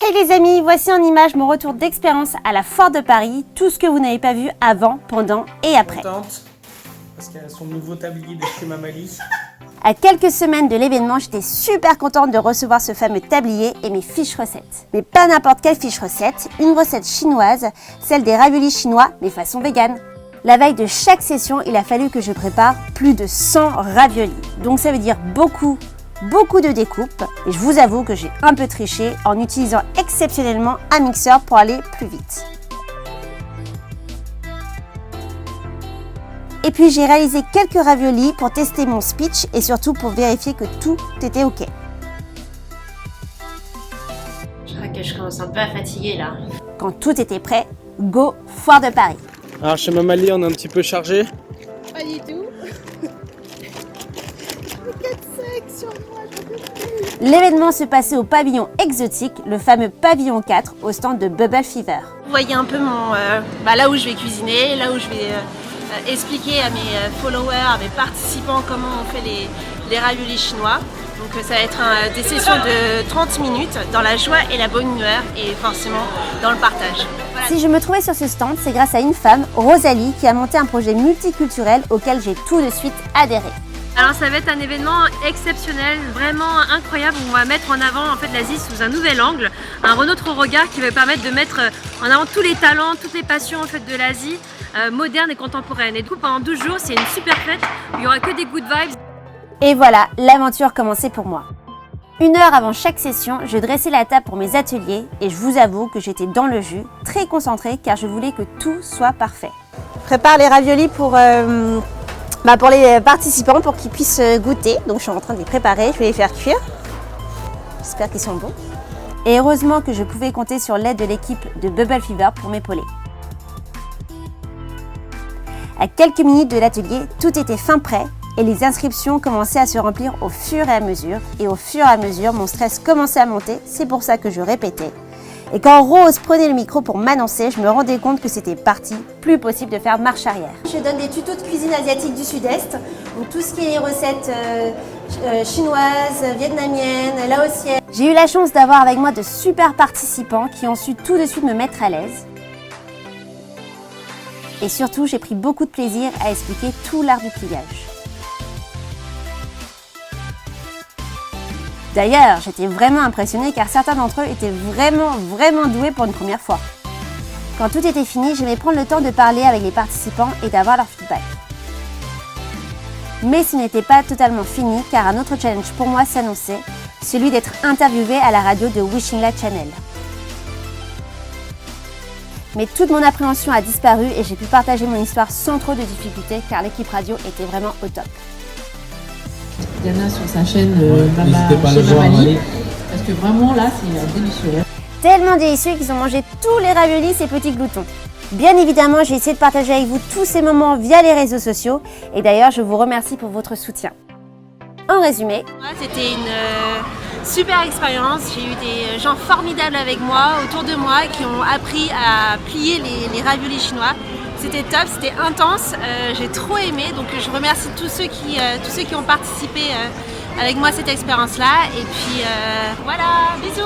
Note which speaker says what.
Speaker 1: Hey les amis, voici en image mon retour d'expérience à la Foire de Paris, tout ce que vous n'avez pas vu avant, pendant et après.
Speaker 2: Contente parce qu'elle a son nouveau tablier de chez Mamali.
Speaker 1: À quelques semaines de l'événement, j'étais super contente de recevoir ce fameux tablier et mes fiches recettes. Mais pas n'importe quelle fiche recette, une recette chinoise, celle des raviolis chinois, mais façon vegan. La veille de chaque session, il a fallu que je prépare plus de 100 raviolis. Donc ça veut dire beaucoup de découpes. Et je vous avoue que j'ai un peu triché en utilisant exceptionnellement un mixeur pour aller plus vite. Et puis j'ai réalisé quelques raviolis pour tester mon speech et surtout pour vérifier que tout était ok.
Speaker 3: Je crois que je commence un peu à fatiguer là.
Speaker 1: Quand tout était prêt, go Foire de Paris.
Speaker 2: Alors chez Mamali, on est un petit peu chargé.
Speaker 4: Pas du tout.
Speaker 1: L'événement se passait au pavillon exotique, le fameux pavillon 4 au stand de Bubble Fever.
Speaker 3: Vous voyez un peu là où je vais cuisiner, là où je vais expliquer à mes followers, à mes participants comment on fait les raviolis chinois. Donc ça va être des sessions de 30 minutes dans la joie et la bonne humeur et forcément dans le partage. Voilà.
Speaker 1: Si je me trouvais sur ce stand, c'est grâce à une femme, Rosalie, qui a monté un projet multiculturel auquel j'ai tout de suite adhéré.
Speaker 5: Alors ça va être un événement exceptionnel, vraiment incroyable. On va mettre en avant en fait l'Asie sous un nouvel angle, un autre regard qui va permettre de mettre en avant tous les talents, toutes les passions en fait de l'Asie moderne et contemporaine. Et du coup pendant 12 jours, c'est une super fête. Il n'y aura que des good vibes.
Speaker 1: Et voilà, l'aventure commençait pour moi. 1 heure avant chaque session, je dressais la table pour mes ateliers et je vous avoue que j'étais dans le jus, très concentrée car je voulais que tout soit parfait. Je prépare les raviolis pour les participants pour qu'ils puissent goûter. Donc je suis en train de les préparer, je vais les faire cuire. J'espère qu'ils sont bons. Et heureusement que je pouvais compter sur l'aide de l'équipe de Bubble Fever pour m'épauler. À quelques minutes de l'atelier, tout était fin prêt et les inscriptions commençaient à se remplir au fur et à mesure. Et au fur et à mesure, mon stress commençait à monter, c'est pour ça que je répétais. Et quand Rose prenait le micro pour m'annoncer, je me rendais compte que c'était parti, plus possible de faire marche arrière. Je donne des tutos de cuisine asiatique du Sud-Est, donc tout ce qui est recettes chinoises, vietnamiennes, laotiennes. J'ai eu la chance d'avoir avec moi de super participants qui ont su tout de suite me mettre à l'aise. Et surtout, j'ai pris beaucoup de plaisir à expliquer tout l'art du pliage. D'ailleurs, j'étais vraiment impressionnée car certains d'entre eux étaient vraiment doués pour une première fois. Quand tout était fini, j'aimais prendre le temps de parler avec les participants et d'avoir leur feedback. Mais ce n'était pas totalement fini car un autre challenge pour moi s'annonçait, celui d'être interviewée à la radio de Wishing La Channel. Mais toute mon appréhension a disparu et j'ai pu partager mon histoire sans trop de difficultés car l'équipe radio était vraiment au top.
Speaker 6: Diana sur sa chaîne chez Mamali, parce que vraiment là c'est délicieux.
Speaker 1: Tellement délicieux qu'ils ont mangé tous les raviolis, ces petits gloutons. Bien évidemment, j'ai essayé de partager avec vous tous ces moments via les réseaux sociaux et d'ailleurs je vous remercie pour votre soutien. En résumé,
Speaker 3: C'était une super expérience, j'ai eu des gens formidables avec moi, autour de moi, qui ont appris à plier les raviolis chinois. C'était top, c'était intense, j'ai trop aimé, donc je remercie tous ceux qui ont participé avec moi à cette expérience-là. Et puis voilà, bisous!